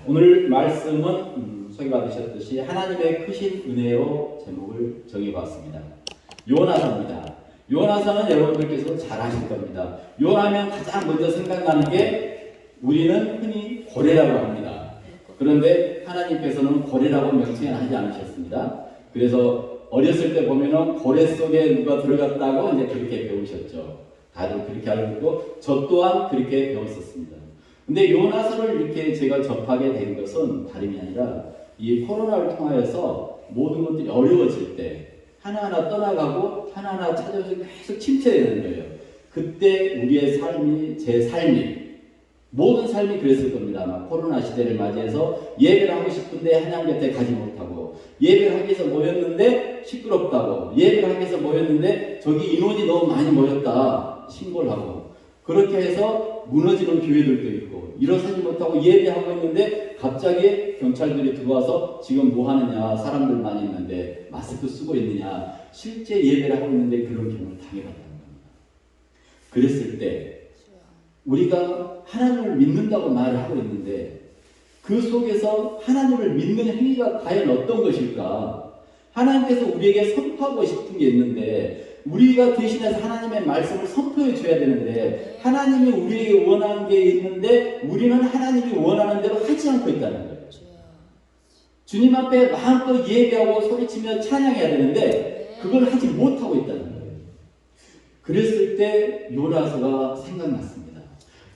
오늘 말씀은 소개받으셨듯이 하나님의 크신 은혜로 제목을 정해봤습니다. 요나서입니다. 요나서는 여러분들께서 잘 아실 겁니다. 요나면 가장 먼저 생각나는 게 우리는 흔히 고래라고 합니다. 그런데 하나님께서는 고래라고 명칭은 하지 않으셨습니다. 그래서 어렸을 때 보면은 고래 속에 누가 들어갔다고 이제 그렇게 배우셨죠. 다들 그렇게 알고 있고 저 또한 그렇게 배웠었습니다. 근데 요나서를 이렇게 제가 접하게 된 것은 다름이 아니라 이 코로나를 통하여서 모든 것들이 어려워질 때 하나하나 떠나가고 하나하나 찾아서 계속 침체되는 거예요. 그때 우리의 삶이, 제 삶이, 모든 삶이 그랬을 겁니다. 아마 코로나 시대를 맞이해서 예배를 하고 싶은데 하나님 곁에 가지 못하고, 예배를 하기 위해서 모였는데 시끄럽다고, 예배를 하기 위해서 모였는데 저기 인원이 너무 많이 모였다 신고를 하고, 그렇게 해서 무너지는 교회들도 있고, 일어서지 못하고 예배하고 있는데 갑자기 경찰들이 들어와서 지금 뭐 하느냐, 사람들 많이 있는데 마스크 쓰고 있느냐, 실제 예배를 하고 있는데 그런 경우를 당해봤다는 겁니다. 그랬을 때 우리가 하나님을 믿는다고 말을 하고 있는데 그 속에서 하나님을 믿는 행위가 과연 어떤 것일까? 하나님께서 우리에게 선포하고 싶은 게 있는데 우리가 대신해서 하나님의 말씀을 선포해 줘야 되는데 하나님이 우리에게 원하는 게 있는데 우리는 하나님이 원하는 대로 하지 않고 있다는 거예요. 주님 앞에 마음껏 예배하고 소리치며 찬양해야 되는데 그걸 하지 못하고 있다는 거예요. 그랬을 때 요나서가 생각났습니다.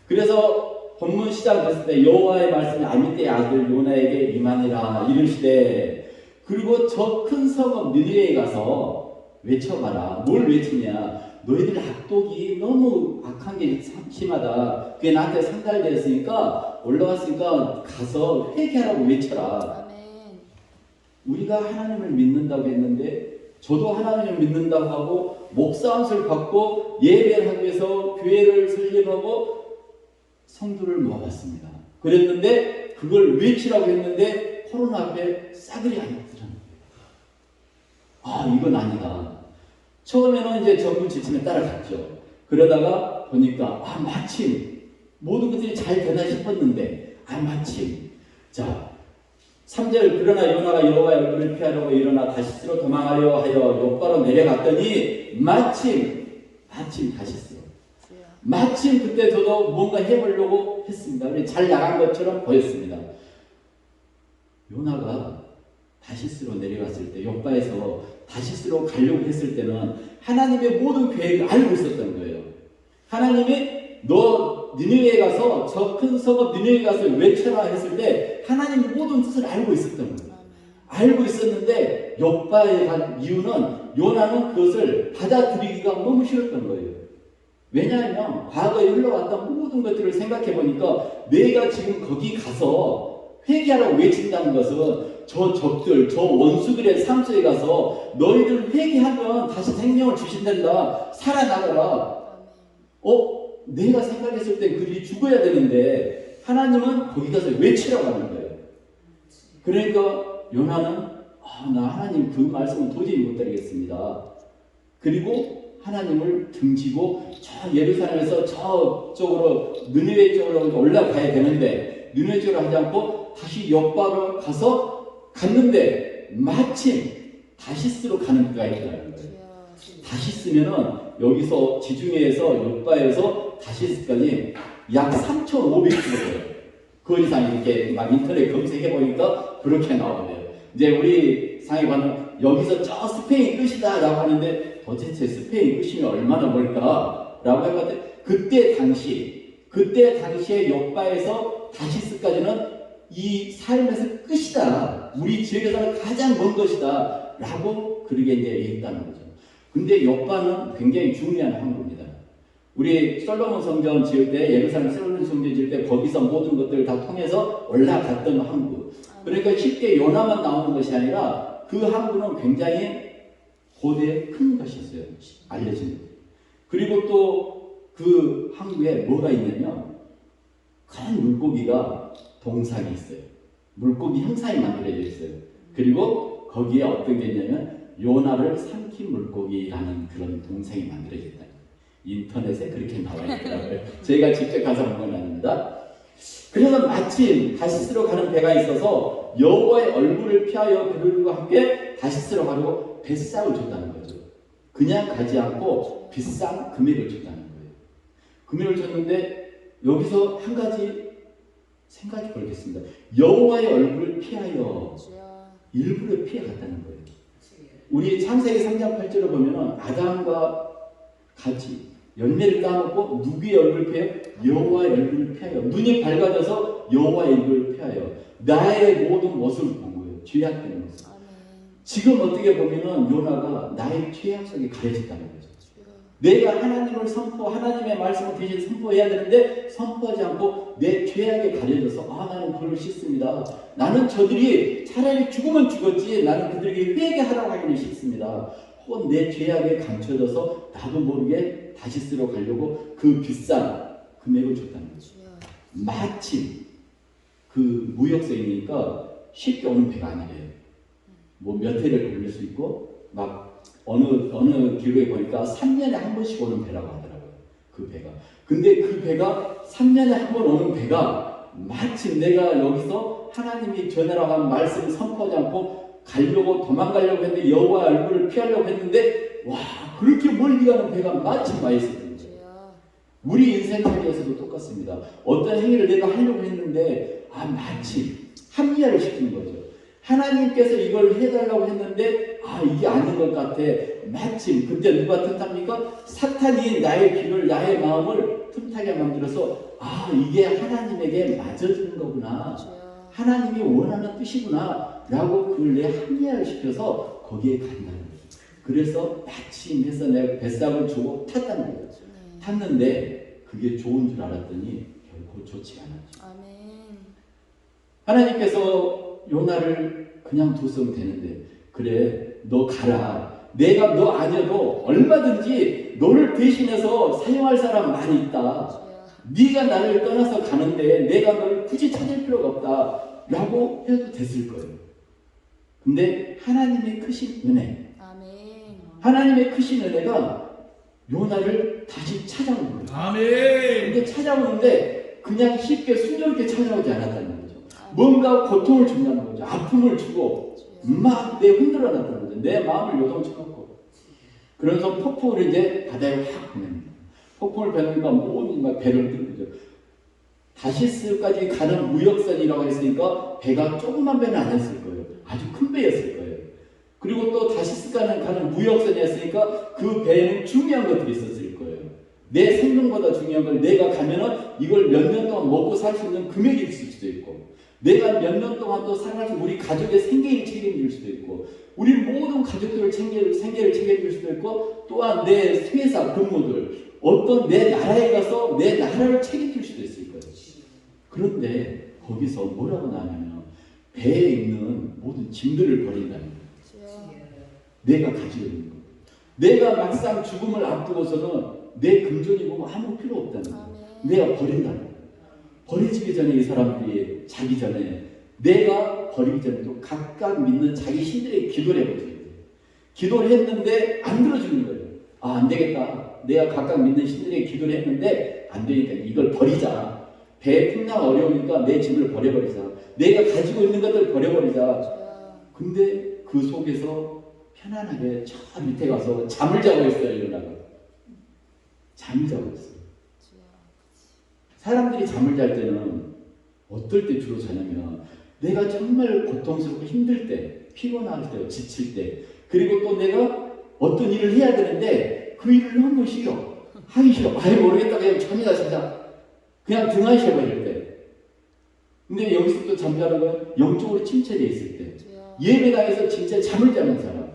그래서 본문 시작됐을 때 여호와의 말씀이 아미떼의 아들 요나에게 임하니라 이르시되, 그리고 저 큰 성읍 느니웨에 가서 외쳐봐라. 뭘 외치냐? 너희들 악독이 너무 악한 게 심하다. 그게 나한테 상달되었으니까 올라왔으니까 가서 회개하라고 외쳐라. 아멘. 우리가 하나님을 믿는다고 했는데 저도 하나님을 믿는다고 하고 목사함을 받고 예배를 하기 위해서 교회를 설립하고 성도를 모아봤습니다. 그랬는데 그걸 외치라고 했는데 코로나 앞에 싸그리 안 했더라는 거예요. 아, 이건 아니다. 처음에는 이제 정부 지침에 따라갔죠. 그러다가 보니까 마침 모든 것들이 잘 되나 싶었는데 마침 자 3절 그러나 요나가 여호와의 얼굴을 피하려고 일어나 다시스로 도망하려 하여 욥바로 내려갔더니 마침 다시스로 마침 그때 저도 뭔가 해보려고 했습니다. 잘 나간 것처럼 보였습니다. 요나가 다시스로 내려갔을 때 욥바에서 다시스로 가려고 했을 때는 하나님의 모든 계획을 알고 있었던 거예요. 하나님이 너 니느웨에 가서 저 큰 성읍 니느웨에 가서 외쳐라 했을 때 하나님의 모든 뜻을 알고 있었던 거예요. 알고 있었는데 욥바에 간 이유는 요나는 그것을 받아들이기가 너무 쉬웠던 거예요. 왜냐하면 과거에 흘러왔던 모든 것들을 생각해 보니까 내가 지금 거기 가서 회개하라고 외친다는 것은 저 적들, 저 원수들의 삶 속에 가서 너희들 회개하면 다시 생명을 주신단다. 살아나가라. 내가 생각했을 때 그들이 죽어야 되는데 하나님은 거기 가서 외치라고 하는 거예요. 그러니까 요나는 나 하나님 그 말씀은 도저히 못 드리겠습니다. 그리고 하나님을 등지고 저 예루살렘에서 저쪽으로 느니웨 쪽으로 올라가야 되는데 느니웨 쪽으로 하지 않고 다시 욥바로 가서 갔는데 마침 다시스로 가는 그가 있다는 거예요. 다시스면은 여기서 지중해에서 욥바에서 다시스까지 약 3,500km예요. 그 이상 이렇게 막 인터넷 검색해 보니까 그렇게 나오네요. 이제 우리 상해관은 여기서 저 스페인 끝이다 라고 하는데 도대체 스페인 끝이면 얼마나 멀까 라고 해봤더니 그때 당시에 욥바에서 다시스까지는 이 삶에서 끝이다. 우리 지역에서는 가장 먼 것이다 라고 그렇게 이제 얘기했다는 거죠. 근데 욥바는 굉장히 중요한 항구입니다. 우리 솔로몬 성전 지을 때 예루살렘 솔로몬 성전 지을 때 거기서 모든 것들을 다 통해서 올라갔던 항구. 그러니까 쉽게 요나만 나오는 것이 아니라 그 항구는 굉장히 고대 큰 것이 있어요. 알려진 것. 그리고 또 그 항구에 뭐가 있냐면 큰 물고기가 동상이 있어요. 물고기 형상이 만들어져 있어요. 그리고 거기에 어떤 게 있냐면 요나를 삼킨 물고기라는 그런 동상이 만들어져 있다. 인터넷에 그렇게 나와 있더라고요. 저희가 직접 가서 본 건 아닙니다. 그래서 마침 다시스로 가는 배가 있어서 여호와의 얼굴을 피하여 그들과 함께 다시스로 가려고 뱃삭을 줬다는 거죠. 그냥 가지 않고 비싼 금액을 줬다는 거예요. 금액을 줬는데 여기서 한 가지 생각해 보겠습니다. 여호와의 얼굴을 피하여 일부러 피해갔다는 거예요. 우리 창세기 3장 8절을 보면 아담과 같이 열매를 따먹고 누구의 얼굴을 피해요? 여호와의 얼굴을 피하여. 눈이 밝아져서 여호와의 얼굴을 피하여 나의 모든 모습을 본 거예요. 죄악된 모습. 지금 어떻게 보면은 요나가 나의 죄악 속에 가려졌다는 거죠. 내가 하나님을 하나님의 말씀을 대신 선포해야 되는데 선포하지 않고 내 죄악에 가려져서 나는 그걸 싫습니다. 나는 저들이 차라리 죽으면 죽었지 나는 그들에게 회개하라고 하기는 싫습니다. 혹은 내 죄악에 감춰져서 나도 모르게 다시스로 가려고 그 비싼 금액을 줬다는 거죠. 마침 그 무역세이니까 쉽게 오는 배가 아니래요. 뭐 몇 해를 걸릴 수 있고 막 어느 기록에 보니까 3년에 한 번씩 오는 배라고 하더라고요. 그 배가. 근데 그 배가 3년에 한 번 오는 배가 마침 내가 여기서 하나님이 전하라고 한 말씀을 선포하지 않고 가려고 도망가려고 했는데 여호와의 얼굴을 피하려고 했는데 와 그렇게 멀리 가는 배가 마침 와 있었던 거예요. 우리 인생 살이에서도 똑같습니다. 어떤 행위를 내가 하려고 했는데 마침 합리화를 시키는 거죠. 하나님께서 이걸 해달라고 했는데 이게 아닌 것 같아. 마침 그때 누가 틈탑니까? 사탄이 나의 귀를 나의 마음을 틈타게 만들어서 이게 하나님에게 맞아주는 거구나. 하나님이 원하는 뜻이구나 라고 그걸 내 합리화를 시켜서 거기에 간다는 거예요. 그래서 마침 해서 내가 뱃삭을 주고 탔다는 거예요. 탔는데 그게 좋은 줄 알았더니 결코 좋지 않았죠. 하나님께서 요나를 그냥 뒀으면 되는데 그래 너 가라. 내가 너 아니어도 얼마든지 너를 대신해서 사용할 사람 많이 있다. 네가 나를 떠나서 가는데 내가 너를 굳이 찾을 필요가 없다 라고 해도 됐을 거예요. 근데 하나님의 크신 은혜 하나님의 크신 은혜가 요나를 다시 찾아오는 거예요. 근데 찾아오는데 그냥 쉽게 순조롭게 찾아오지 않았다는 거예요. 뭔가 고통을 준다는 거죠. 아픔을 주고 막 내 흔들어 놨다는 거죠. 내 마음을 요동쳐놓고 그래서 폭풍을 이제 바다에 확 보냅니다. 폭풍을 보내니까 모든 막 배를 뚫죠. 다시스까지 가는 무역선이라고 했으니까 배가 조그만 배는 아니었을 거예요. 아주 큰 배였을 거예요. 그리고 또 다시스까지 가는 무역선이었으니까 그 배에는 중요한 것들이 있었을 거예요. 내 생명보다 중요한 걸 내가 가면은 이걸 몇 년 동안 먹고 살 수 있는 금액이 있을 수도 있고 내가 몇 년 동안 또 살아서 우리 가족의 생계를 책임질 수도 있고 우리 모든 가족들을 생계를 책임질 수도 있고 또한 내 회사 근무들 어떤 내 나라에 가서 내 나라를 책임질 수도 있을 거예요. 그런데 거기서 뭐라고 나냐면 배에 있는 모든 짐들을 버린다는 거예요. 내가 가지고 있는 거. 내가 막상 죽음을 앞두고서는 내 금전이 보면 아무 필요 없다는 거예요. 내가 버린다는 거예요. 버리기 전에 이 사람들이 자기 전에 내가 버리기 전에도 각각 믿는 자기 신들에게 기도를 해보세요. 기도를 했는데 안 들어주는 거예요. 안 되겠다. 내가 각각 믿는 신들에게 기도를 했는데 안 되니까 이걸 버리자. 배에 풍랑 어려우니까 내 집을 버려버리자. 내가 가지고 있는 것들 버려버리자. 근데 그 속에서 편안하게 저 밑에 가서 잠을 자고 있어요. 일어나가. 잠을 자고 있어요. 사람들이 잠을 잘 때는 어떨 때 주로 자냐면 내가 정말 고통스럽고 힘들 때, 피곤할 때, 지칠 때 그리고 또 내가 어떤 일을 해야 되는데 그 일을 너무 싫어. 하기 싫어. 모르겠다. 그냥 잠이나 자자. 그냥 등하셔버릴 때. 근데 여기서 또 잠자는 건 영적으로 침체되어 있을 때. 예배당에서 진짜 잠을 자는 사람.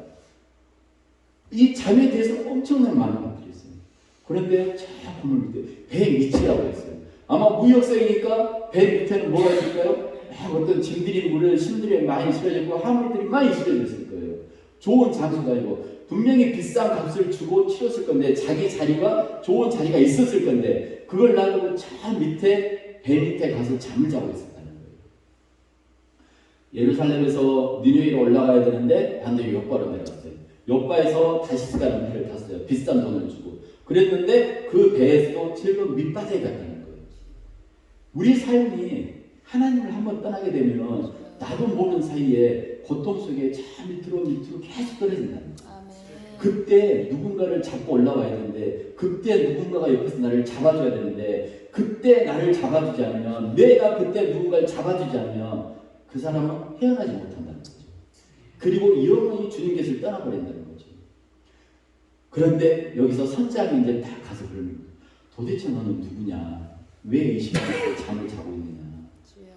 이 잠에 대해서 엄청난 많은 것들이 있어요. 그런데 저 건물 밑에 배 밑이라고 했어요. 아마 무역세이니까 배 밑에는 뭐가 있을까요? 어떤 짐들이 물을 신들이 많이 실어졌고 화물들이 많이 실어졌을 거예요. 좋은 장소가 아니고 분명히 비싼 값을 주고 치렀을 건데 자기 자리가 좋은 자리가 있었을 건데 그걸 놔두고 저 밑에 배 밑에 가서 잠을 자고 있었다는 거예요. 예루살렘에서 니느웨로 올라가야 되는데 반대로 욥바로 내려갔어요. 욥바에서 다시스가는 배를 탔어요. 비싼 돈을 주고 그랬는데 그 배에서도 제일 밑바닥에 갔다는 거예요. 우리 삶이 하나님을 한번 떠나게 되면 나도 모르는 사이에 고통 속에 저 밑으로 계속 떨어진다는 거예요. 그때 누군가를 잡고 올라와야 되는데, 그때 누군가가 옆에서 나를 잡아줘야 되는데, 그때 나를 잡아주지 않으면, 내가 그때 누군가를 잡아주지 않으면 그 사람은 헤어나지 못한다는 거죠. 그리고 영원히 주님께서 떠나버린다는 거죠. 그런데 여기서 선장이 이제 딱 가서 그러는 거예요. 도대체 너는 누구냐? 왜 이 시간에 잠을 자고 있느냐?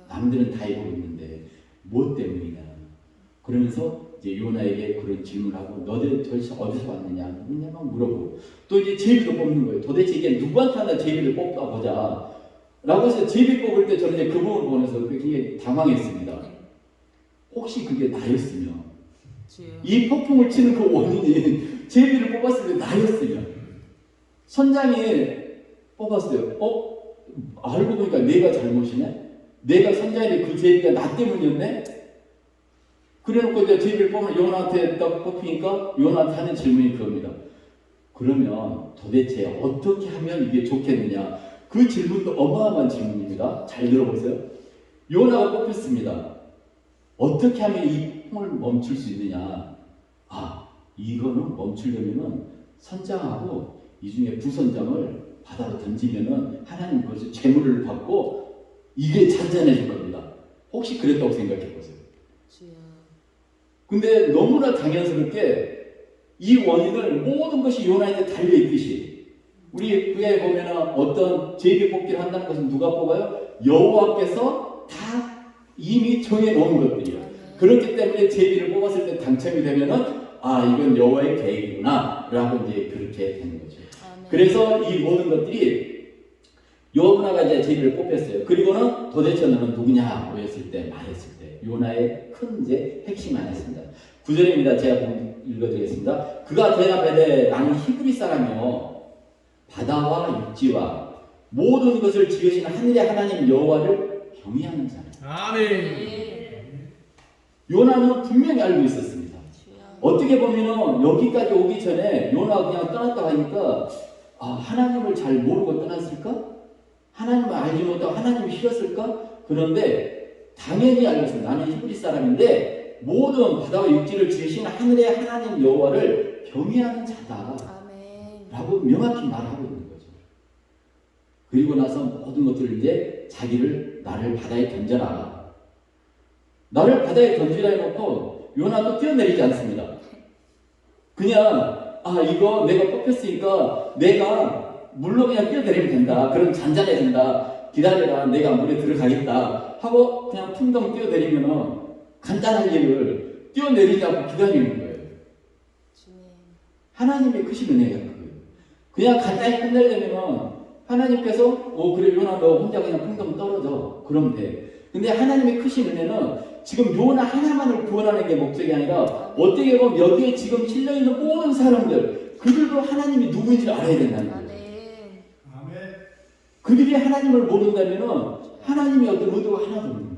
남들은 다 이러고 있는데 뭐 때문이냐? 그러면서 이제 요나에게 그런 질문하고 너들 도대체 어디서 왔느냐? 누구냐? 막 물어보고 또 이제 제비도 뽑는 거예요. 도대체 이게 누구한테 하나 제비를 뽑아보자 라고 해서 제비 뽑을 때 저는 이제 그 부분을 보면서 굉장히 당황했습니다. 혹시 그게 나였으면, 이 폭풍을 치는 그 원인이 제비를 뽑았을 때 나였으면, 선장이 뽑았어요. 알고 보니까 내가 잘못이네? 내가 선장인데 그 제비가 나 때문이었네? 그래놓고 이제 제비를 뽑으면 요나한테 딱 뽑히니까 요나한테 하는 질문이 그겁니다. 그러면 도대체 어떻게 하면 이게 좋겠느냐? 그 질문도 어마어마한 질문입니다. 잘 들어보세요. 요나가 뽑혔습니다. 어떻게 하면 이 풍을 멈출 수 있느냐? 이거는 멈추려면은 선장하고 이 중에 부선장을 바다로 던지면은 하나님 벌써 재물을 받고 이게 잔잔해질 겁니다. 혹시 그랬다고 생각해 보세요. 근데 너무나 당연스럽게 이 원인을 모든 것이 요나에게 달려있듯이, 우리 그에 보면은 어떤 제비 뽑기를 한다는 것은 누가 뽑아요? 여호와께서 다 이미 정해놓은 것들이에요. 그렇기 때문에 제비를 뽑았을 때 당첨이 되면은 이건 여호와의 계획이구나 라고 이제 그렇게 되는 거죠. 그래서 이 모든 것들이 요나가 이제 제비를 뽑혔어요. 그리고는 도대체 너는 누구냐 모였을 때 말했을 때 요나의 큰 이제 핵심 안했습니다. 9절입니다. 제가 읽어드리겠습니다. 그가 대답하되 나는 히브리 사람이요 바다와 육지와 모든 것을 지으신 하늘의 하나님 여호와를 경외하는 자라. 아멘. 요나는 분명히 알고 있었습니다. 어떻게 보면 여기까지 오기 전에 요나가 그냥 떠났다 하니까 하나님을 잘 모르고 떠났을까? 하나님을 알지 못하고 하나님이 싫었을까? 그런데 당연히 알고 있습니다. 나는 히브리 사람인데 모든 바다와 육지를 지으신 하늘의 하나님 여호와를 경외하는 자다 라고 명확히 말하고 있는 거죠. 그리고 나서 모든 것들을 이제 나를 바다에 던져라. 나를 바다에 던지라 해놓고 요나도 뛰어내리지 않습니다. 그냥 이거 내가 뽑혔으니까 내가 물로 그냥 뛰어내리면 된다. 그럼 잔잔해진다. 기다려라. 내가 물에 들어가겠다. 하고 그냥 풍덩 뛰어내리면 간단한 일을 뛰어내리지 않고 기다리는 거예요. 하나님의 크신 은혜가 그거예요. 그냥 간단히 끝내려면 하나님께서 그래 요나 너 혼자 그냥 풍덩 떨어져. 그러면 돼. 근데 하나님의 크신 은혜는 지금 요나 하나만을 구원하는 게 목적이 아니라 어떻게 보면 여기에 지금 실려있는 모든 사람들 그들도 하나님이 누구인지 알아야 된다는 거예요. 그들이 하나님을 모른다면 하나님의 어떤 의도가 하나도 없는 거예요.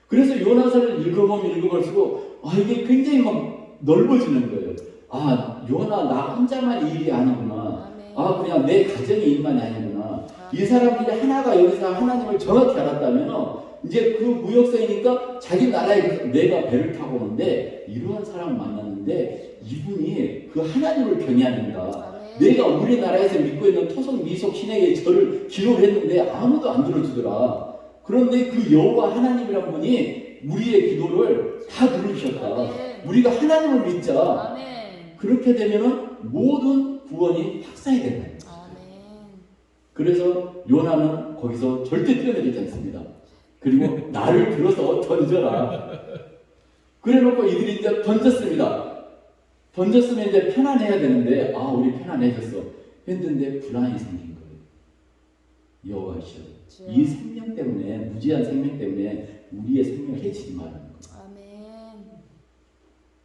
그래서 요나서를 읽어볼수록 이게 굉장히 막 넓어지는 거예요. 요나 나 혼자만 일이 아니구나. 그냥 내 가정의 일만이 아니구나. 이 사람들이 하나가 여기서 하나님을 정확히 알았다면 이제 그 무역사이니까 자기 나라에 내가 배를 타고 오는데 이러한 사람을 만났는데 이분이 그 하나님을 경외하는가. 내가 우리나라에서 믿고 있는 토속 미속 신에게 저를 기도를 했는데 아무도 안 들어주더라. 그런데 그 여호와 하나님이란 분이 우리의 기도를 다 들어주셨다. 우리가 하나님을 믿자. 그렇게 되면은 모든 구원이 확산이 된다. 그래서 요나는 거기서 절대 뛰어내리지 않습니다. 그리고 나를 들어서 던져라. 그래 놓고 이들이 이제 던졌습니다. 던졌으면 이제 편안해야 되는데 우리 편안해졌어 했는데 불안이 생긴 거예요. 여호와시여 이 생명 때문에 무지한 생명 때문에 우리의 생명을 해치지 말라는 거예요.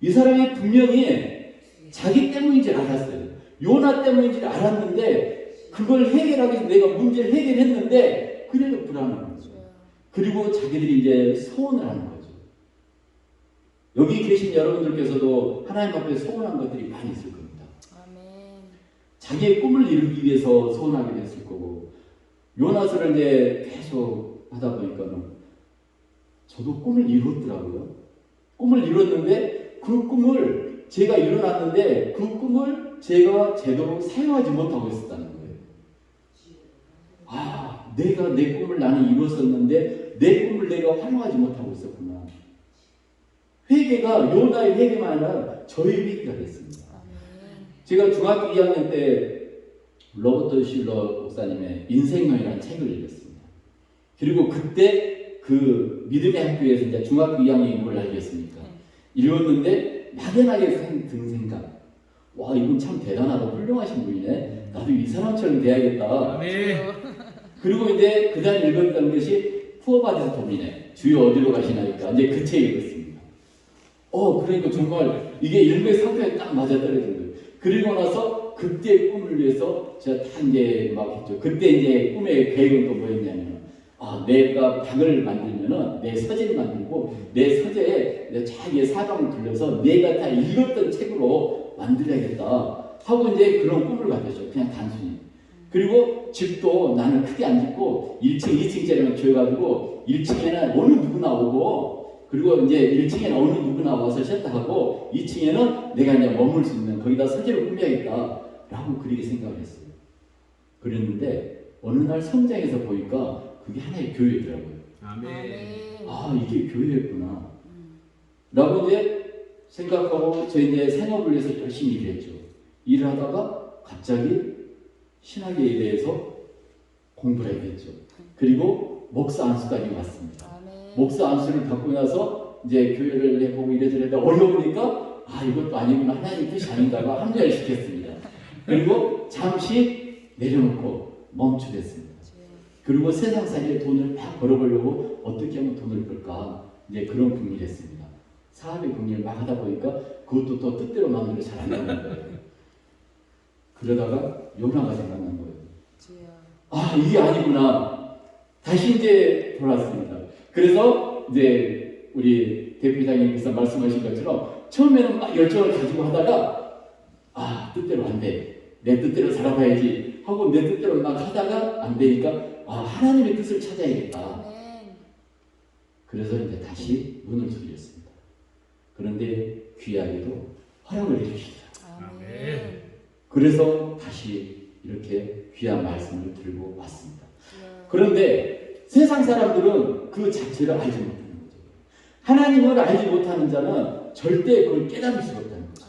이 사람이 분명히 자기 때문인지 알았어요. 요나 때문인지 알았는데 그걸 해결하기 위해서 내가 문제를 해결했는데 그래도 불안한 거죠. 그리고 자기들이 이제 소원을 하는 거죠. 여기 계신 여러분들께서도 하나님 앞에 소원한 것들이 많이 있을 겁니다. 자기의 꿈을 이루기 위해서 소원하게 됐을 거고 요나서를 이제 계속 하다 보니까는 저도 꿈을 이뤘더라고요. 꿈을 이뤘는데 그 꿈을 제가 일어났는데 그 꿈을 제가 제대로 사용하지 못하고 있었다는 거예요. 아, 내가 내 꿈을 나는 이뤘었는데 내 꿈을 내가 활용하지 못하고 있었구나. 회개가 요나의 회개만 아니라 저의 회개가 됐습니다. 제가 중학교 2학년 때 로버트 슐러 목사님의 인생론이라는 책을 읽었습니다. 그리고 그때 그 믿음의 학교에서 이제 중학교 2학년인 걸 알겠습니까? 읽었는데 막연하게 든 생각. 와, 이분 참 대단하고 훌륭하신 분이네. 나도 이 사람처럼 돼야겠다. 그리고 이제 그 다음 읽었던 것이 푸어바디스 도미네. 주여 어디로 가시나니까 이제 그 책 읽었습니다. 그러니까 정말 이게 일맥상통에 딱 맞아떨어진 거예요. 그리고 나서 그때의 꿈을 위해서 제가 다 이제 막 했죠. 그때 이제 꿈의 계획은 또 뭐였냐면, 내가 방을 만들면은 내 서재를 만들고 내 서재에 내 자기의 사방을 둘러서 내가 다 읽었던 책으로 만들어야겠다 하고 이제 그런 꿈을 가졌죠. 그냥 단순히. 그리고 집도 나는 크게 안 짓고 1층, 2층짜리만 키워가지고 1층에는 어느 누구나 오고, 그리고 이제 1층에는 어느 누구나 와서 쉬었다 하고 2층에는 내가 이제 머물 수 있는 거기다 서재를 꾸며야겠다 라고 그렇게 생각을 했어요. 그랬는데 어느 날 성장해서 보니까 그게 하나의 교회더라고요. 아멘. 이게 교회였구나 라고 이제 생각하고 저 이제 산업을 위해서 열심히 일했죠. 일을 하다가 갑자기 신학에 대해서 공부를 하게 됐죠. 그리고 목사 안수까지 왔습니다. 목사 안수를 받고 나서 이제 교회를 해보고 이래저래 어려우니까 이것도 아니구나, 하나님 뜻이 아닌가가 합리화를 시켰습니다. 그리고 잠시 내려놓고 멈추겠습니다. 그리고 세상살이에 돈을 막 벌어보려고 어떻게 하면 돈을 벌까 이제 그런 궁리를 했습니다. 사업의 궁리를 막 하다 보니까 그것도 또 뜻대로 마음대로 잘 안 나오는 거예요. 그러다가 요나가 생각난 거예요. 이게 아니구나. 다시 이제 돌아왔습니다. 그래서 이제 우리 대표장님께서 말씀하신 것처럼 처음에는 막 열정을 가지고 하다가 뜻대로 안 돼. 내 뜻대로 살아봐야지 하고 내 뜻대로 막 하다가 안 되니까 하나님의 뜻을 찾아야겠다. 그래서 이제 다시 문을 두드렸습니다. 그런데 귀하게도 허락을 해주시더라고요. 그래서 다시 이렇게 귀한 말씀을 들고 왔습니다. 그런데 세상 사람들은 그 자체를 알지 못하는 거죠. 하나님을 알지 못하는 자는 절대 그걸 깨달을 수가 없다는 거죠.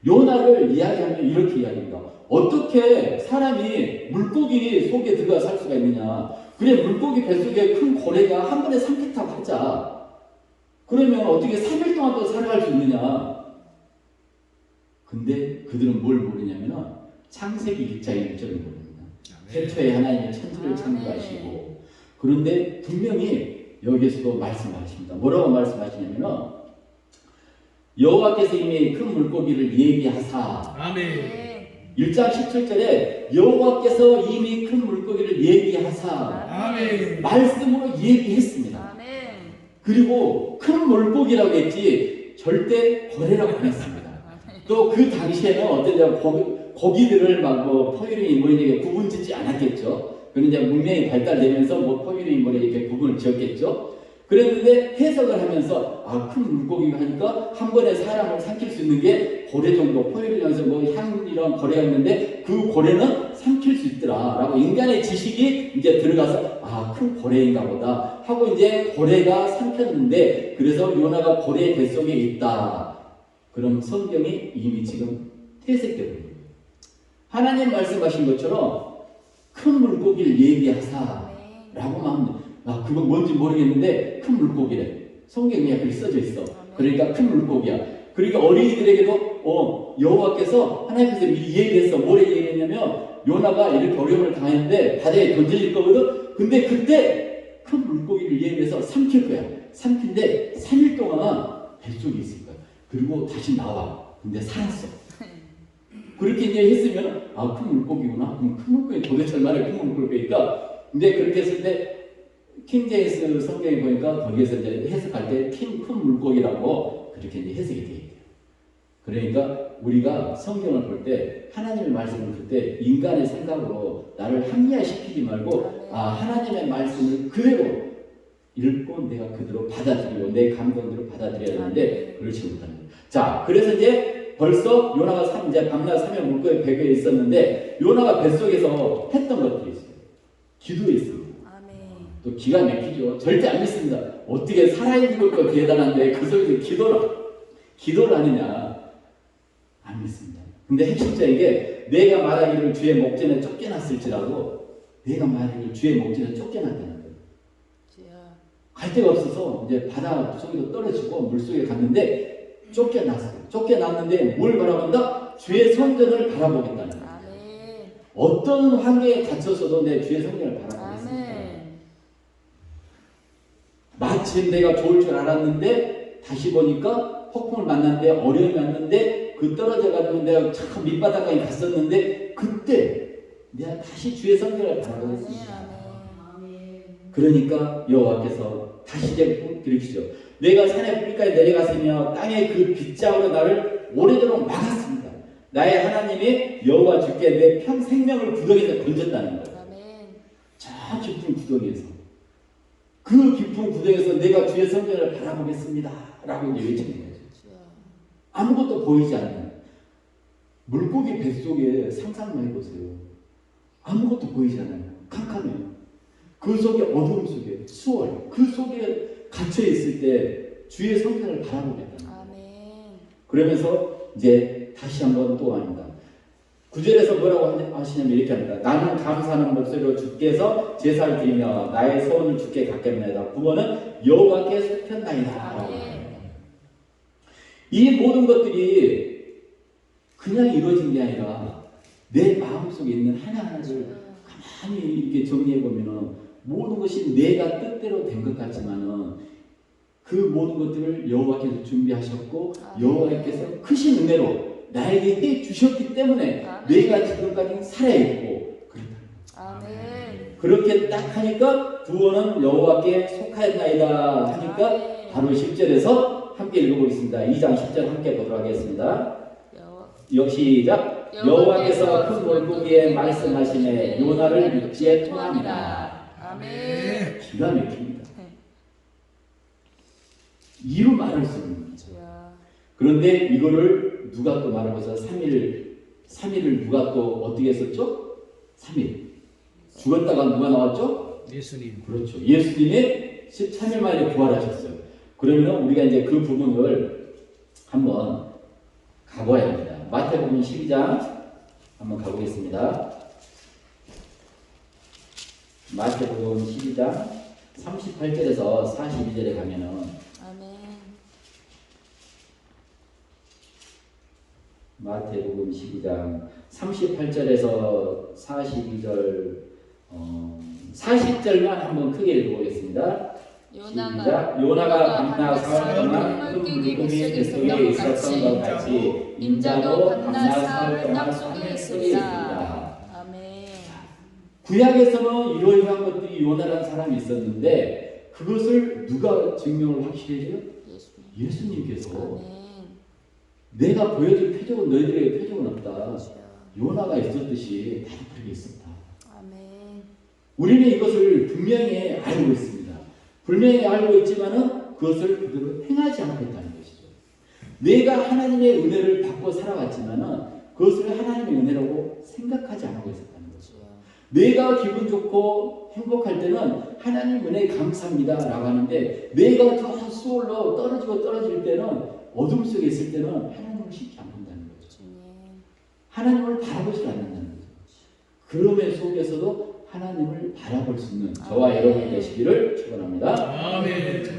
요나를 이야기하면 이렇게 이야기합니다. 어떻게 사람이 물고기 속에 들어가 살 수가 있느냐. 그래, 물고기 뱃속에 큰 고래가 한 번에 삼키타고 하자. 그러면 어떻게 3일 동안 또 살아갈 수 있느냐. 근데 그들은 뭘 모르냐면 창세기 1장의 1절을 모릅니다. 태초에 하나님이 천지를 창조하시고, 그런데 분명히 여기에서도 말씀하십니다. 뭐라고 말씀하시냐면 여호와께서 이미 큰 물고기를 예비하사. 아멘. 1장 17절에 여호와께서 이미 큰 물고기를 예비하사. 아멘. 말씀으로 예비했습니다. 아멘. 그리고 큰 물고기라고 했지 절대 고래라고 안 했습니다. 또 그 당시에는 어떤 고기들을 막 포유류인 이렇게 구분 짓지 않았겠죠. 그런 이제 문명이 발달되면서 포유류인 이렇게 구분을 지었겠죠. 그랬는데 해석을 하면서 큰 물고기가 하니까 한 번에 사람을 삼킬 수 있는 게 고래 정도, 포유류에서 향이랑 고래였는데 그 고래는 삼킬 수 있더라 라고 인간의 지식이 이제 들어가서 큰 고래인가 보다 하고 이제 고래가 삼켰는데, 그래서 요나가 고래의 뱃속에 있다. 그럼 성경이 이미 지금 퇴색되고 있는 거예요. 하나님 말씀하신 것처럼 큰 물고기를 예비하사 라고 합니다. 그건 뭔지 모르겠는데 큰 물고기래. 성경에 그렇게 써져 있어. 그러니까 큰 물고기야. 그러니까 어린이들에게도 여호와께서 하나님께서 미리 예비했어. 뭐래 예비했냐면 요나가 이렇게 어려움을 당했는데 바다에 던져질 거거든. 근데 그때 큰 물고기를 예비해서 삼킬 거야. 삼킨데 3일 동안 뱃속에 있을 거야. 그리고 다시 나와. 근데 살았어. 그렇게 이제 했으면 큰 물고기구나. 그럼 큰 물고기 도대체 얼마나 큰 물고기니까. 근데 그렇게 했을 때 킹제임스 성경에 보니까 거기에서 이제 해석할 때 큰 물고기라고 그렇게 이제 해석이 되어 있대요. 그러니까 우리가 성경을 볼 때 하나님의 말씀을 볼 때 인간의 생각으로 나를 합리화시키지 말고 하나님의 말씀을 그대로 읽고 내가 그대로 받아들이고 내 감정대로 받아들여야 되는데 그렇지 못하는 거예요. 자, 그래서 이제 벌써 요나가 이제 밤낮 3일 물고기 배에 있었는데 요나가 뱃속에서 했던 것들이 있어요. 기도했어요. 또 기가 막히죠. 절대 안 믿습니다. 어떻게 살아있는 것도 대단한데 그 속에서 기도를 하느냐. 안 믿습니다. 근데 핵심적인 게 내가 말하기를 주의 목전에 쫓겨났을지라도 내가 말하기를 주의 목전에 쫓겨났다는 거예요. 갈 데가 없어서 이제 바다 속에도 떨어지고 물속에 갔는데 쫓겨났어요. 쫓겨났는데 뭘 바라본다? 주의 성전을 바라보겠다는 거예요. 어떤 환경에 갇혀서도 내 주의 성전을 바라보겠습니다. 마침 내가 좋을 줄 알았는데 다시 보니까 폭풍을 만났는데 어려움이 왔는데 그 떨어져가지고 내가 참 밑바닥까지 갔었는데 그때 내가 다시 주의 성전을 바라보겠습니다. 그러니까 여호와께서 다시 이제 그러시죠. 내가 산의 뿌리까지 내려갔으며 땅의 그 빗자루로 나를 오래도록 막았습니다. 나의 하나님이 여호와 주께 내 생명을 구덩이에서 건졌다는 거예요. 저 깊은 구덩이에서 그 깊은 구덩이에서 내가 주의 성전을 바라보겠습니다 라고 이제 외치는 거죠. 아무것도 보이지 않는 물고기 뱃속에 상상만 해보세요. 아무것도 보이지 않아요. 캄캄해요. 그 속에 어둠 속에 수월 그 속에 갇혀있을 때 주의 성전을 바라보겠다. 그러면서 이제 다시 한번 또 합니다. 9절에서 뭐라고 하시냐면 이렇게 합니다. 나는 감사하는 목소리로 주께서 제사를 드리며 나의 소원을 주께 갖겠나이다. 구원은 여호와께 속했나이다. 이 모든 것들이 그냥 이루어진 게 아니라 내 마음속에 있는 하나하나를 가만히 이렇게 정리해보면 모든 것이 내가 뜻대로 된 것 같지만은 그 모든 것들을 여호와께서 준비하셨고 여호와께서 크신 은혜로 나에게 해 주셨기 때문에 내가 지금까지 살아있고 그렇다. 그렇게 딱 하니까 구원은 여호와께 속하였나이다 하니까 바로 10절에서 함께 읽어보겠습니다. 2장 10절 함께 보도록 하겠습니다. 시작. 여호와께서 큰 물고기에 말씀하시매 요나를 육지에 통합니다. 기가 막힙니다. 이루 말할 수 있는 거죠. 그런데 이거를 누가 또 말하고서 3일을 누가 또 어떻게 했었죠? 3일. 죽었다가 누가 나왔죠? 예수님. 그렇죠. 예수님이 13일 만에 부활하셨어요. 그러면 우리가 이제 그 부분을 한번 가봐야 합니다. 마태복음 12장 한번 가보겠습니다. 마태복음 12장 38절에서 42절에 가면은 마태복음 12장 38절에서 42절 40절만 한번 크게 읽어보겠습니다. 요나가 밤낮 사흘 동안 큰 물고기 뱃속에 있었던 것 같이 인자도 밤낮 사흘 동안 땅 속에 있습니다. 구약에서는 이러이러한 것들이 요나라는 사람이 있었는데 그것을 누가 증명을 확실히 해줘요? 예수님께서 내가 보여줄 표적은 너희들에게 표적은 없다. 요나가 있었듯이 나도 그렇게 있었다. 우리는 이것을 분명히 알고 있습니다. 분명히 알고 있지만은 그것을 그대로 행하지 않고 있다는 것이죠. 내가 하나님의 은혜를 받고 살아왔지만은 그것을 하나님의 은혜라고 생각하지 않고 있었다는 거죠. 내가 기분 좋고 행복할 때는 하나님 은혜에 감사합니다 라고 하는데 내가 저 수월로 떨어질 때는 어둠 속에 있을 때는 하나님을 쉽게 안 본다는 거죠. 하나님을 바라보지 않는다는 거죠. 그럼의 속에서도 하나님을 바라볼 수 있는 저와 여러분이 되시기를 축원합니다. 아멘. 자,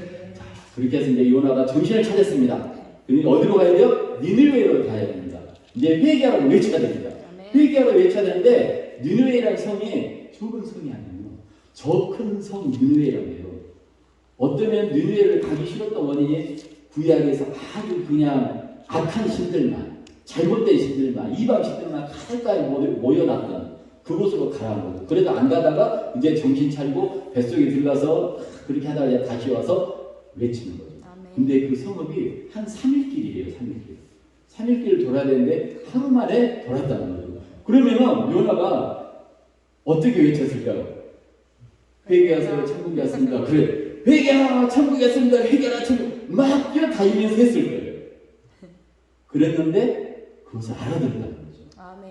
그렇게 해서 이제 요나가 정신을 차렸습니다. 어디로 가야 돼요? 니느웨로 가야 됩니다. 이제 회개하라고 외쳐야 됩니다. 회개하라고 외쳐야 되는데 니느웨라는 성이 좁은 성이 아니에요. 저 큰 성 니느웨라고 해요. 어쩌면 니느웨를 가기 싫었던 원인이 구약에서 아주 그냥 악한 신들만, 잘못된 신들만, 이방 신들만 가까이 모여놨던 그곳으로 가라는 거죠. 그래도 안 가다가 이제 정신 차리고 뱃속에 들어가서 그렇게 하다가 이제 다시 와서 외치는 거죠. 근데 그 성읍이 한 3일 길이에요. 3일 길. 3일길 돌아야 되는데 하루 만에 돌았다는 거죠. 그러면은 요나가 어떻게 외쳤을까요? 회개하세요, 천국이 왔습니다. 그래, 회개하라, 천국이 왔습니다. 회개하라, 천국. 막 뛰어다니면서 했을 거예요. 그랬는데 그것을 알아들었다는 거죠. 아멘.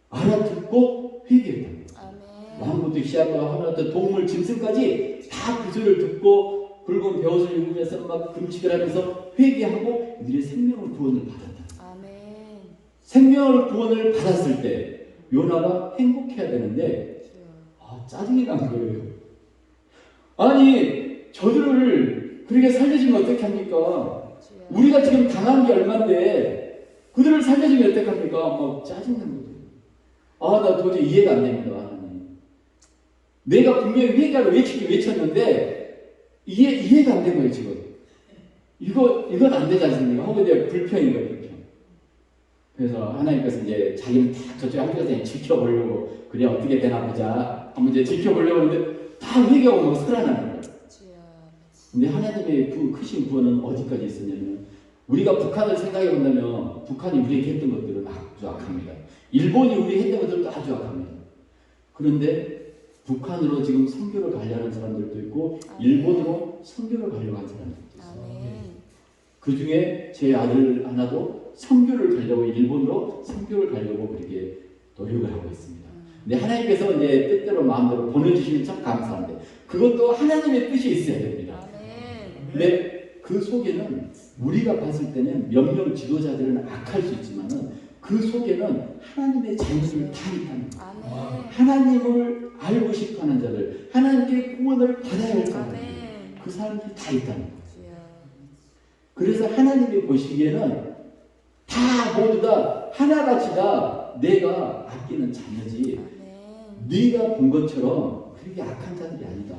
알아듣고 회개했다는 거죠. 아멘. 왕부터 시작하고 하나부터 동물, 짐승까지 다 그 소리를 듣고 붉은 베옷을 입으면서 막 금식을 하면서 회개하고 이들의 생명을 구원을 받았다. 아멘. 생명을 구원을 받았을 때 요나가 행복해야 되는데 짜증이 난 거예요. 아니 저들을 그렇게 살려주면 어떡합니까? 우리가 지금 당한 게 얼만데 그들을 살려주면 어떡합니까? 막 짜증난 거죠. 나 도저히 이해가 안 됩니다. 하나님. 내가 분명히 회개를 외쳤는데 이해가 안 된 거예요 지금. 이건 안 되지 않습니까? 하고 이제 불평인 거예요, 불평. 그래서 하나님께서 이제 자기는 다 저쪽 한쪽에서 지켜보려고 그래 어떻게 되나 보자 한번 이제 지켜보려고 하는데 다 회개하고 막 살아나는 거예요. 근데 하나님의 그 크신 구원은 어디까지 있었냐면 우리가 북한을 생각해 본다면 북한이 우리에게 했던 것들은 아주 악합니다. 일본이 우리에게 했던 것들도 아주 악합니다. 그런데 북한으로 지금 선교를 가려는 사람들도 있고 일본으로 선교를 가려고 하는 사람들도 있어요. 그 중에 제 아들 하나도 선교를 가려고 일본으로 선교를 가려고 그렇게 노력을 하고 있습니다. 근데 하나님께서 이제 뜻대로 마음대로 보내주시면 참 감사한데 그것도 하나님의 뜻이 있어야 됩니다. 근데 그 속에는 우리가 봤을 때는 몇몇 지도자들은 악할 수 있지만은 그 속에는 하나님의 자녀들 다 있다는 거예요. 하나님을 알고 싶어하는 자들, 하나님께 구원을 받아야 할 사람들, 그 사람들이 다 있다는 거예요. 그래서 하나님이 보시기에는 다 모두 다 하나같이 다 내가 아끼는 자녀지 네가 본 것처럼 그렇게 악한 자들이 아니다.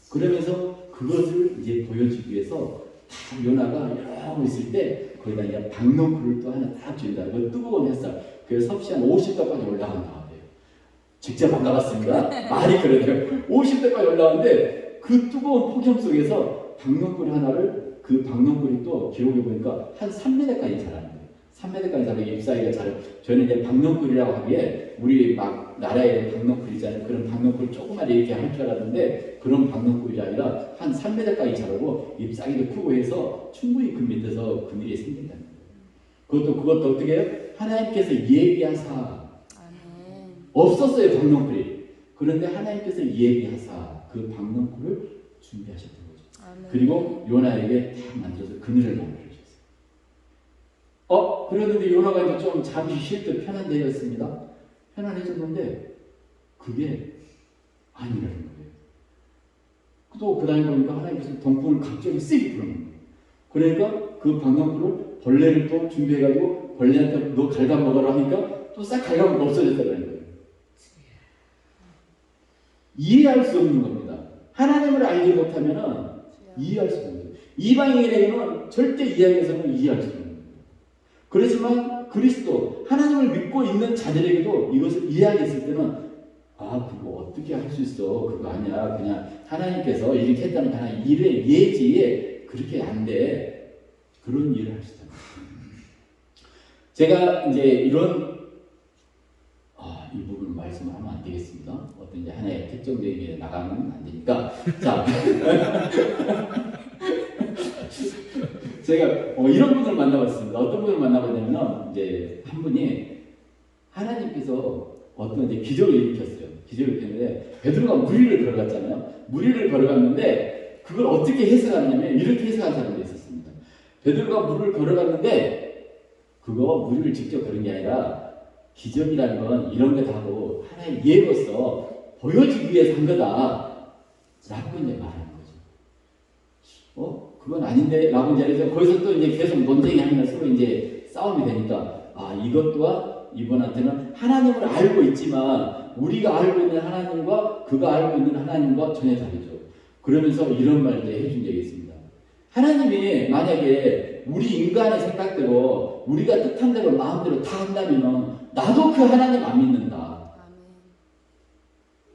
그러면서 그것을 이제 보여주기 위해서 다 요나가 이러고 있을 때 거기다 이제 박넝쿨을 또 하나 딱 준다. 그 뜨거운 햇살. 그래서 섭씨 한 50도까지 올라간다. 직접 안 가봤습니다. 말이 그래요. 50도까지 올라가는데 그 뜨거운 폭염 속에서 박넝쿨 하나를 그 박넝쿨이 또 기록해 보니까 한 3m까지 자라는 거예요. 3m까지 자라고 잎사귀가 자라요. 저는 이제 박넝쿨이라고 하기에 우리 막 나라에 박넝쿨 있잖아요. 그런 박넝쿨 조그만 이렇게 할 줄 알았는데 그런 박넝쿨이 아니라 한 3m까지 자라고 잎사귀도 크고 해서 충분히 그 밑에서 그늘이 생긴다는 거예요. 그것도 어떻게 해요? 하나님께서 얘기하사 없었어요 박넝쿨이. 그런데 하나님께서 얘기하사 그 박넝쿨을 준비하셨던 거죠. 그리고 요나에게 딱 만들어서 그늘을 만들어줬어요. 그랬는데 요나가 이제 좀 잠시 쉴 때 편안해졌습니다. 편안해졌는데 그게 아니라는 거예요. 또 그 다음에 보니까 하나님께서 동풍을 갑자기 세게 불어넣는 거예요. 그러니까 그 박넝쿨을 벌레를 또 준비해가지고 벌레한테 너 갉아먹으라 하니까 또 싹 갉아먹고 없어졌다는 거예요. 이해할 수 없는 겁니다. 하나님을 알지 못하면 이해할 수 없는 거예요. 이방인에게는 절대 이해해서는 이해할 수 없는 거예요. 그렇지만 그리스도 하나님을 믿고 있는 자들에게도 이것을 이해하겠을 때는 그거 어떻게 할 수 있어? 그거 아니야. 그냥 하나님께서 이렇게 했다는 게 하나 일의 예지에 그렇게 안 돼. 그런 일을 할 수 있다. 제가 이제 이런 이 부분 말씀을 하면 안 되겠습니다. 어떤 이제 하나의 특정적인 게 나가면 안 되니까. 자, 제가 이런 분을 만나봤습니다. 어떤 분을 만나봤냐면 이제 한 분이 하나님께서 어떤 이제 기적을 일으켰어요. 기적을 일으켰는데 베드로가 무리를 걸어갔잖아요. 무리를 걸어갔는데 그걸 어떻게 해석하냐면 이렇게 해석한 사람도 있었습니다. 베드로가 무리를 걸어갔는데 그거 무리를 직접 걸은 게 아니라 기적이라는 건 이런 거 하고 하나의 예로서 보여주기 위해서 한 거다 라고 이제 말하는 거죠. 그건 아닌데 라고 이제 거기서 또 이제 계속 논쟁이 하면 서로 이제 싸움이 되니까 이것 또한 이분한테는 하나님을 알고 있지만 우리가 알고 있는 하나님과 그가 알고 있는 하나님과 전혀 다르죠. 그러면서 이런 말도 해준 적이 있습니다. 하나님이 만약에 우리 인간의 생각대로 우리가 뜻한 대로 마음대로 다 한다면 나도 그 하나님 안 믿는다.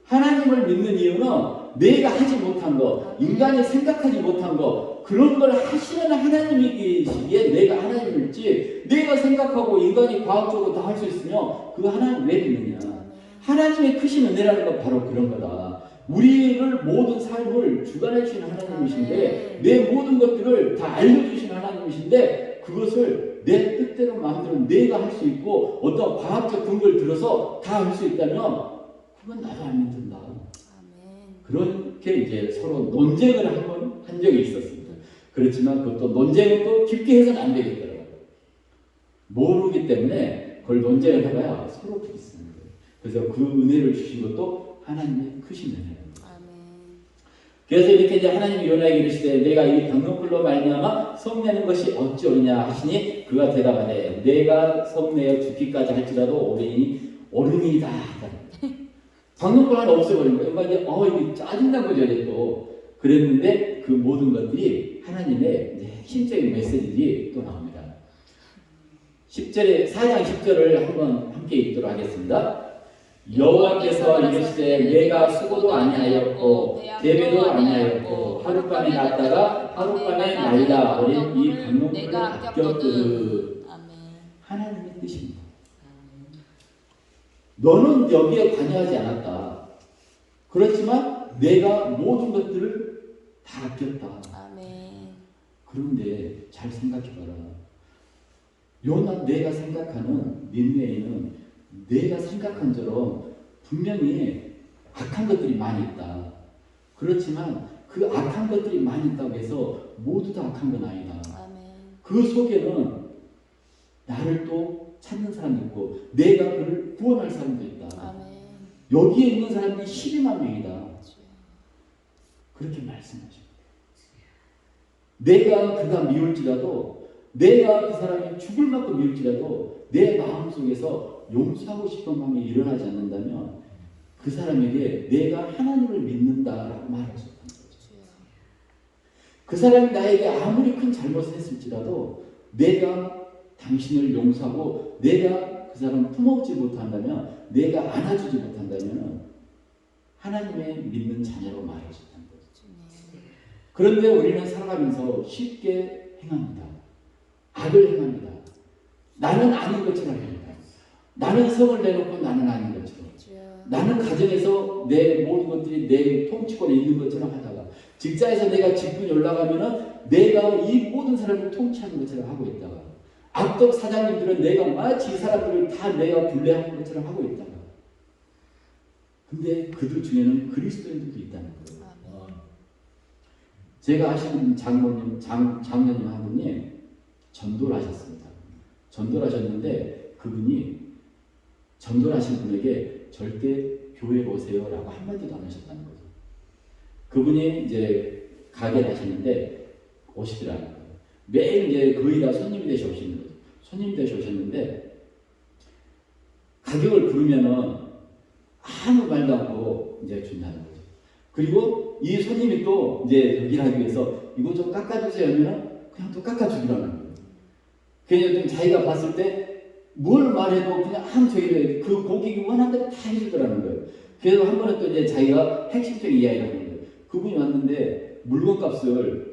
하나님을 믿는 이유는 내가 하지 못한 거, 인간이 생각하지 못한 거, 그런 걸 하시는 하나님이 계시기에 내가 하나님일지, 내가 생각하고 인간이 과학적으로 다 할 수 있으면 그 하나님 왜 믿느냐. 하나님의 크신 은혜라는 건 바로 그런 거다. 우리를 모든 삶을 주관해 주시는 하나님이신데, 내 모든 것들을 다 알려주시는 하나님이신데, 그것을 내 뜻대로 마음대로 내가 할 수 있고 어떤 과학적 근거를 들어서 다 할 수 있다면 그건 나도 안 믿는다. 그렇게 이제 서로 논쟁을 한 적이 있었습니다. 그렇지만 그것도 논쟁을 또 깊게 해서는 안 되겠더라고요. 모르기 때문에 그걸 논쟁을 해봐야 서로 부딪히는 거예요. 그래서 그 은혜를 주신 것도 하나님의 크신 은혜입니다. 그래서 이렇게 이제 하나님이 요나에게 이르시되 내가 이 병력불로 말미암아 성내는 것이 어찌오냐 하시니 그가 대답하되 내가 성내어 죽기까지 할지라도 옳으니이다. 병력불 하나 없애버린 거예요. 그러니까 이제 이게 짜증난 거죠. 이제 또 그랬는데 그 모든 것들이 하나님의 이제 핵심적인 메시지들이 또 나옵니다. 10절에 4장 10절을 한번 함께 읽도록 하겠습니다. 여호와께서 이르시되 내가 수고도 아니하였고 대비도 아니하였고 하룻밤에 났다가 하룻밤에 말라 버린 이 병력불을 아꼈거든. 하나님의 뜻입니다. 너는 여기에 관여하지 않았다. 그렇지만 내가 모든 것들을 다 아꼈다. 그런데 잘 생각해봐라. 요나 내가 생각하는 닌웨이는 내가 생각한 대로 분명히 악한 것들이 많이 있다. 그렇지만 그 악한 것들이 많이 있다고 해서 모두 다 악한 건 아니다. 그 속에는 나를 또 찾는 사람도 있고 내가 그를 구원할 사람도 있다. 여기에 있는 사람들이 12만 명이다. 그렇게 말씀하십니다. 내가 그가 미울지라도 내가 그 사람이 죽을 만큼 미울지라도 내 마음속에서 용서하고 싶은 마음이 일어나지 않는다면 그 사람에게 내가 하나님을 믿는다라고 말할 수 없다는 거죠. 그 사람이 나에게 아무리 큰 잘못을 했을지라도 내가 당신을 용서하고 내가 그 사람을 품어주지 못한다면 내가 안아주지 못한다면 하나님의 믿는 자녀로 말할 수 없다는 거죠. 그런데 우리는 살아가면서 쉽게 행합니다. 악을 행합니다. 나는 아닌 것처럼 행합니다. 나는 성을 내놓고 나는 아닌 것처럼. 나는 가정에서 내 모든 것들이 내 통치권에 있는 것처럼 하다가 직장에서 내가 직분이 올라가면은 내가 이 모든 사람을 통치하는 것처럼 하고 있다가 악덕 사장님들은 내가 마치 이 사람들을 다 내가 분배하는 것처럼 하고 있다가 근데 그들 중에는 그리스도인들도 있다는 거예요. 제가 아시는 장모님, 장녀님 한 분이 전도를 하셨습니다. 전도를 하셨는데 그분이 전도를 하신 분에게 절대 교회에 오세요 라고 한마디도 안 하셨다는 거죠. 그분이 이제 가게를 하시는데 오시더라는 거예요. 매일 이제 거의 다 손님이 되셔 오시는 거죠. 손님이 되셔 오셨는데 가격을 부르면은 아무 말도 않고 이제 준다는 거죠. 그리고 이 손님이 또 이제 여기를 하기 위해서 이거 좀 깎아주세요 하면은 그냥 또 깎아주기라는 거예요. 그냥 자기가 봤을 때 뭘 말해도 그냥 저기 그 고객이 원하는 대로 다 해주더라는 거예요. 그래서 한 번은 또 이제 자기가 핵심적인 이야기를 하는 거예요. 그분이 왔는데 물건값을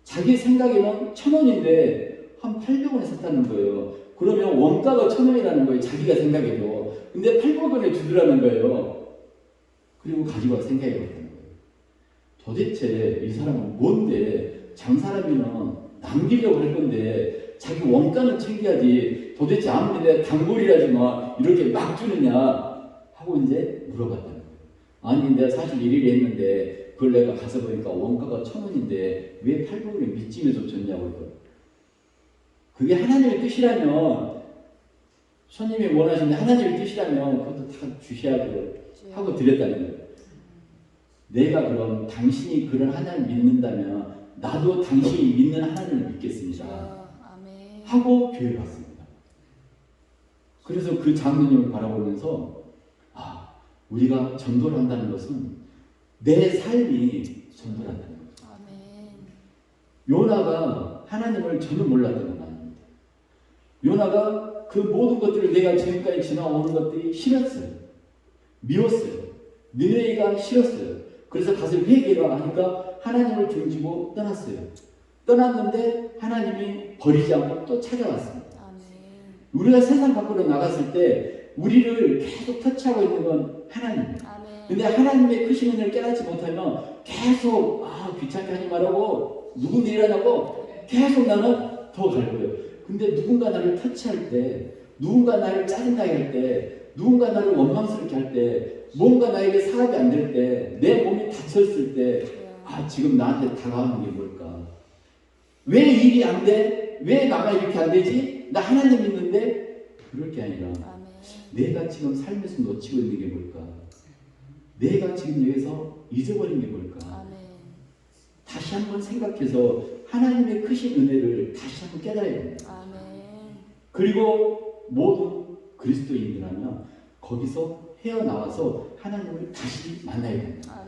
자기 생각에는 1,000원인데 한 800원에 샀다는 거예요. 그러면 원가가 1,000원이라는 거예요. 자기가 생각해도. 근데 800원에 주더라는 거예요. 그리고 가지고 와서 생각해 봤다는 거예요. 도대체 이 사람은 뭔데 장사라면 남기려고 할 건데 자기 원가는 챙겨야지 도대체 아무리 내가 단골이라지만 이렇게 막 주느냐 하고 이제 물어봤다는 거예요. 아니 내가 사실 일일이 했는데 그걸 내가 가서 보니까 원가가 1,000원인데 왜 800원에 밑짐해서 줬냐고 했거든요. 그게 하나님의 뜻이라면 손님이 원하시는데 하나님의 뜻이라면 그것도 다 주셔야 돼요 하고 드렸다는 거예요. 내가 그럼 당신이 그런 하나님을 믿는다면 나도 당신이 믿는 하나님을 믿겠습니다 하고 교회를 왔습니다. 그래서 그 장로님을 바라보면서 우리가 전도를 한다는 것은 내 삶이 전도를 한다는 거죠. 요나가 하나님을 전혀 몰랐던 건 아닙니다. 요나가 그 모든 것들을 내가 지금까지 지나오는 것들이 싫었어요. 미웠어요. 니네가 싫었어요. 그래서 가서 회개가 하니까 하나님을 등지고 떠났어요. 떠났는데 하나님이 버리지 않고 또 찾아왔습니다. 우리가 세상 밖으로 나갔을 때 우리를 계속 터치하고 있는 건 하나님이에요. 근데 하나님의 크신 은혜를 깨닫지 못하면 계속 귀찮게 하지 말라고 누군데 일하냐고 계속 나는 더 갈 거예요. 근데 누군가 나를 터치할 때, 누군가 나를 짜증나게 할 때, 누군가 나를 원망스럽게 할 때, 뭔가 나에게 사업이 안 될 때, 내 몸이 다쳤을 때, 지금 나한테 다가오는 게 뭘까? 왜 일이 안 돼? 왜 나가 이렇게 안 되지? 나 하나님 있는데? 그럴 게 아니라 내가 지금 삶에서 놓치고 있는 게 뭘까? 내가 지금 여기서 잊어버린 게 뭘까? 다시 한번 생각해서 하나님의 크신 은혜를 다시 한번 깨달아야 됩니다. 그리고 모든 그리스도인이라면 거기서 헤어나와서 하나님을 다시 만나야 됩니다.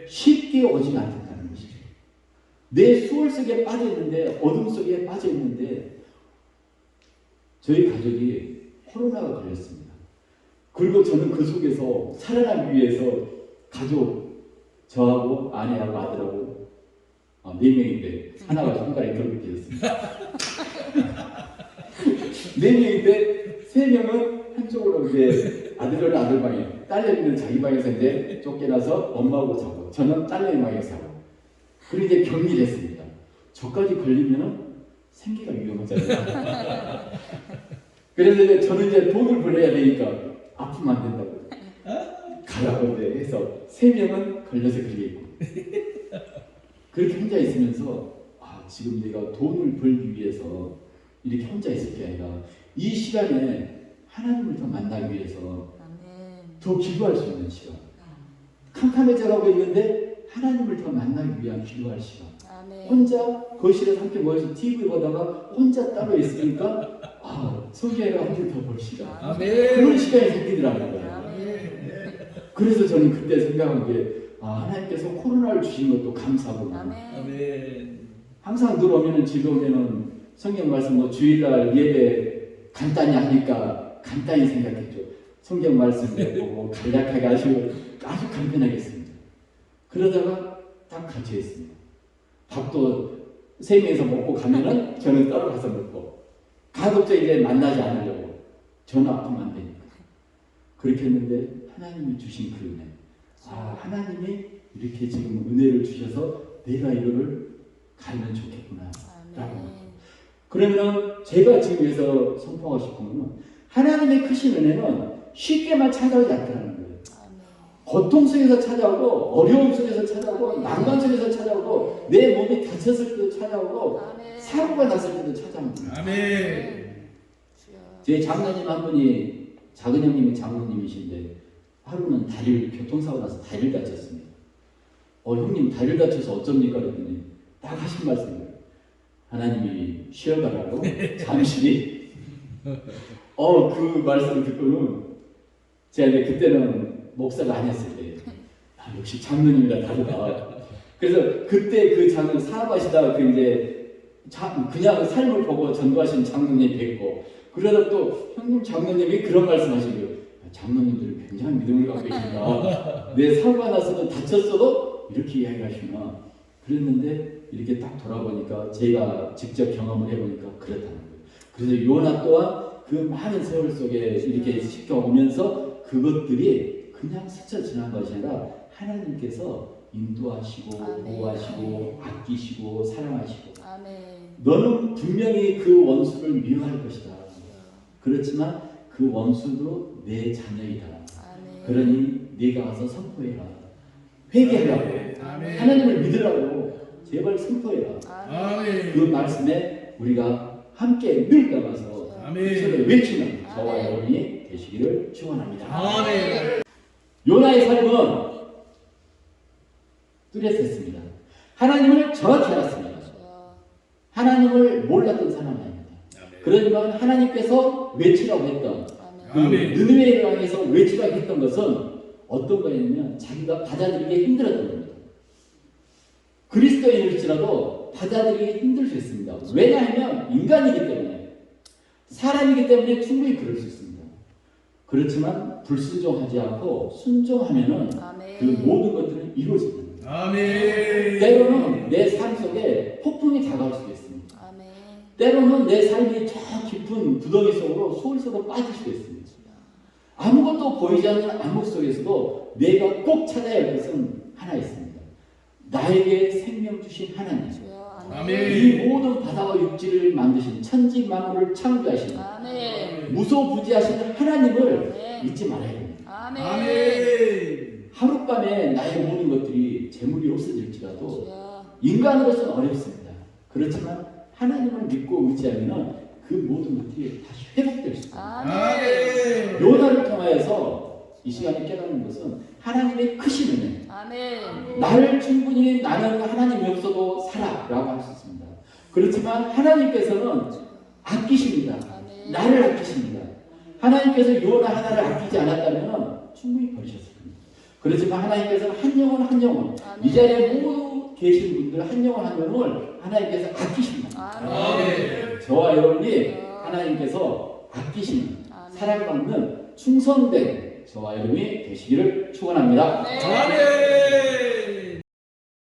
쉽게 오지 않는다는 것이죠. 내 수월 속에 빠져 있는데, 어둠 속에 빠져 있는데, 저희 가족이 코로나가 걸렸습니다. 그리고 저는 그 속에서 살아나기 위해서 가족, 저하고 아내하고 아들하고 4명인데 하나가 손가락에 결국 되었습니다. 4명인데 3명은 한쪽으로 이제 아들은 아들 방에, 딸내미는 자기 방에서 이제 쫓겨나서 엄마하고 자고, 저는 딸내미 방에서 자고. 그리고 이제 격리를 했습니다. 저까지 걸리면은 생기가 위험하잖아요. 그래서 이제 저는 이제 돈을 벌어야 되니까 아프면 안 된다고 가라고 해서 3명은 걸려서 그게 있고, 그렇게 혼자 있으면서 지금 내가 돈을 벌기 위해서 이렇게 혼자 있을 게 아니라 이 시간에 하나님을 더 만나기 위해서 더 기도할 수 있는 시간, 캄캄해져가고 있는데 하나님을 더 만나기 위한 기도할 시간, 혼자 거실에서 함께 모여서 TV 보다가 혼자 따로 있으니까 성경을 한 줄 더 볼 시간, 그런 시간이 생기더라고요. 그래서 저는 그때 생각한 게 하나님께서 코로나를 주신 것도 감사하고, 항상 들어오면 즐거우면 성경 말씀 주일날 예배 간단히 하니까 간단히 생각했죠. 성경 말씀 보고 간략하게 아주 간편하게 했습니다. 그러다가 딱 같이 했습니다. 밥도 3명이서 먹고 가면은 저는 따라가서 먹고, 가급적 이제 만나지 않으려고, 저는 아프면 안 되니까. 그렇게 했는데 하나님이 주신 그 은혜, 하나님이 이렇게 지금 은혜를 주셔서 내가 이거를 가면 좋겠구나 라고. 그러면 제가 지금 여기서 선포하고 싶은 건, 하나님의 크신 은혜는 쉽게만 찾아오지 않다는 거예요. 고통 속에서 찾아오고, 어려움 속에서 찾아오고, 난관 속에서 찾아오고, 내 몸이 다쳤을 때도 찾아오고, 사고가 났을 때도 찾아옵니다. 제 장로님 한 분이, 작은 형님이 장로님이신데 하루는 교통사고 나서 다리를 다쳤습니다. 형님 다리를 다쳐서 어쩝니까? 그랬더니 딱 하신 말씀이에요. 하나님이 쉬어가라고 잠시. 그 말씀을 듣고는 제가 그때는 목사가 아니었을 때, 역시 장로님이라 다르다. 그래서 그때 그 장로 사업하시다가 그냥 삶을 보고 전도하신 장로님 뵙고, 그러다 또 형님 장로님이 그런 말씀 하시고요. 장로님들이 굉장히 믿음을 갖고 계신다. 내 사고가 나서도 다쳤어도 이렇게 이야기하시나. 그랬는데 이렇게 딱 돌아보니까 제가 직접 경험을 해보니까 그렇다는 거예요. 그래서 요나 또한 그 많은 세월 속에 이렇게 지켜오면서 그것들이 그냥 스쳐 지난 것이 아니라 하나님께서 인도하시고 보호하시고 아끼시고 사랑하시고, 너는 분명히 그 원수를 미워할 것이다. 그렇지만 그 원수도 내 자녀이다. 그러니 네가 와서 선포해라. 회개하라고. 하나님을 믿으라고. 제발 선포해라. 그 말씀에 우리가 함께 늘 나가서 서로 외치는 저와 여러분이 되시기를 축원합니다. 요나의 삶은 뚜렷했습니다. 하나님을 정확히 알았습니다. 하나님을 몰랐던 사람이 아닙니다. 그러지만 하나님께서 외치라고 했던 느느웨 왕에서 외치라고 했던 것은 어떤 거였냐면 자기가 받아들이기 힘들었던 겁니다. 그리스도인일지라도 받아들이기 힘들 수 있습니다. 왜냐하면 인간이기 때문에, 사람이기 때문에 충분히 그럴 수 있습니다. 그렇지만 불순종하지 않고 순종하면은 그 모든 것들은 이루어집니다. 아멘. 때로는 내 삶 속에 폭풍이 다가올 수도 있습니다. 아멘. 때로는 내 삶이 저 깊은 구덩이 속으로 솔솔로 빠질 수도 있습니다. 아무것도 보이지 않는 암흑 속에서도 내가 꼭 찾아야 할 것은 하나 있습니다. 나에게 생명 주신 하나님. 아멘. 이 모든 바다와 육지를 만드신 천지 만물을 창조하신 아멘. 무소부지하신 하나님을 아멘. 잊지 말아야 됩니다. 아멘. 아멘. 하룻밤에 나의 모든 것들이 재물이 없어질지라도 주여. 인간으로서는 어렵습니다. 그렇지만 하나님을 믿고 의지하면 그 모든 것들이 다시 회복될 수 있습니다. 아멘. 요나를 통하여서 이 시간에 깨닫는 것은 하나님의 크신 은혜. 아멘. 나를 충분히 나는 하나님이 없어도 살아라고 할 수 있습니다. 그렇지만 하나님께서는 아끼십니다. 아멘. 나를 아끼십니다. 하나님께서 요나 하나를 아끼지 않았다면 충분히 버리셨을 겁니다. 그렇지만 하나님께서는 한 영혼 한 영혼, 아멘. 이 자리에 모두 계신 분들 한 영혼 한 영혼을 하나님께서 아끼십니다. 아멘. 저와 여러분이 하나님께서 아끼시는 아멘. 사랑받는 충성된 저와 여러분이 되시기를 축원합니다. 아멘. 아멘.